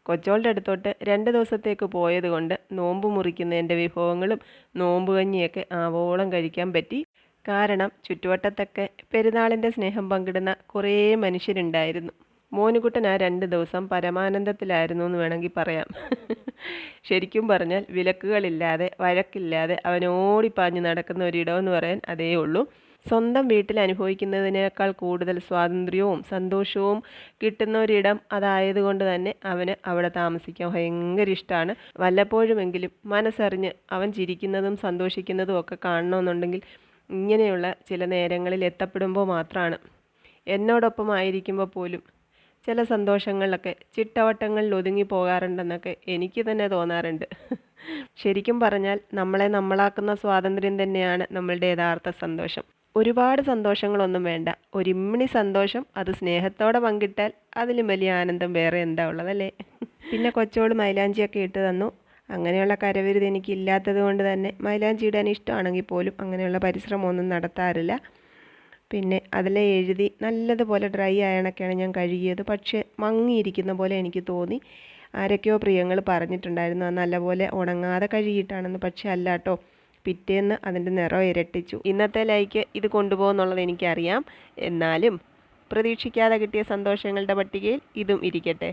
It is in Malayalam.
കൊച്ചോളുടെ അടുത്തോട്ട് 2 ദിവസത്തേക്ക് പോയത് കൊണ്ട് നോമ്പ് മുറിക്കുന്നതിൻ്റെ വിഭവങ്ങളും നോമ്പ് കഞ്ഞിയൊക്കെ ആവോളം കഴിക്കാൻ പറ്റി. കാരണം ചുറ്റുവട്ടത്തൊക്കെ പെരുന്നാളിൻ്റെ സ്നേഹം പങ്കിടുന്ന കുറേ മനുഷ്യരുണ്ടായിരുന്നു. മോനുകുട്ടൻ ആ 2 ദിവസം പരമാനന്ദത്തിലായിരുന്നു എന്ന് വേണമെങ്കിൽ പറയാം. ശരിക്കും പറഞ്ഞാൽ വിലക്കുകളില്ലാതെ വഴക്കില്ലാതെ അവൻ ഓടിപ്പാഞ്ഞ് നടക്കുന്ന ഒരിടമെന്ന് പറയാൻ അതേ ഉള്ളൂ. സ്വന്തം വീട്ടിൽ അനുഭവിക്കുന്നതിനേക്കാൾ കൂടുതൽ സ്വാതന്ത്ര്യവും സന്തോഷവും കിട്ടുന്ന ഒരിടം അതായതുകൊണ്ട് തന്നെ അവന് അവിടെ താമസിക്കാൻ ഭയങ്കര ഇഷ്ടമാണ്. വല്ലപ്പോഴുമെങ്കിലും മനസ്സറിഞ്ഞ് അവൻ ചിരിക്കുന്നതും സന്തോഷിക്കുന്നതും ഒക്കെ കാണണമെന്നുണ്ടെങ്കിൽ ഇങ്ങനെയുള്ള ചില നേരങ്ങളിൽ എത്തപ്പെടുമ്പോൾ മാത്രമാണ്. എന്നോടൊപ്പം ആയിരിക്കുമ്പോൾ പോലും ചില സന്തോഷങ്ങളിലൊക്കെ ചിട്ടവട്ടങ്ങളിൽ ഒതുങ്ങി പോകാറുണ്ടെന്നൊക്കെ എനിക്ക് തന്നെ തോന്നാറുണ്ട്. ശരിക്കും പറഞ്ഞാൽ നമ്മളെ നമ്മളാക്കുന്ന സ്വാതന്ത്ര്യം തന്നെയാണ് നമ്മളുടെ യഥാർത്ഥ സന്തോഷം. ഒരുപാട് സന്തോഷങ്ങളൊന്നും വേണ്ട, ഒരിമ്മിണി സന്തോഷം, അത് സ്നേഹത്തോടെ പങ്കിട്ടാൽ അതിലും വലിയ ആനന്ദം വേറെ എന്താ ഉള്ളതല്ലേ. പിന്നെ കൊച്ചോട് മൈലാഞ്ചിയൊക്കെ ഇട്ട് തന്നു. അങ്ങനെയുള്ള കരവിരുത് എനിക്കില്ലാത്തത് കൊണ്ട് തന്നെ മൈലാഞ്ചി ഇടാൻ ഇഷ്ടമാണെങ്കിൽ പോലും അങ്ങനെയുള്ള പരിശ്രമമൊന്നും നടത്താറില്ല. പിന്നെ അതിലെ എഴുതി നല്ലതുപോലെ ഡ്രൈ ആയണൊക്കെയാണ് ഞാൻ കഴുകിയത്. പക്ഷേ മങ്ങിയിരിക്കുന്ന പോലെ എനിക്ക് തോന്നി. ആരൊക്കെയോ പ്രിയങ്ങൾ പറഞ്ഞിട്ടുണ്ടായിരുന്നു അത് നല്ലപോലെ ഉണങ്ങാതെ കഴുകിയിട്ടാണെന്ന്. പക്ഷേ അല്ല കേട്ടോ, പിറ്റേന്ന് അതിൻ്റെ നിറം ഇരട്ടിച്ചു. ഇന്നത്തെ ലൈക്ക് ഇത് കൊണ്ടുപോകുന്നുള്ളത് എനിക്കറിയാം. എന്നാലും പ്രതീക്ഷിക്കാതെ കിട്ടിയ സന്തോഷങ്ങളുടെ പട്ടികയിൽ ഇതും ഇരിക്കട്ടെ.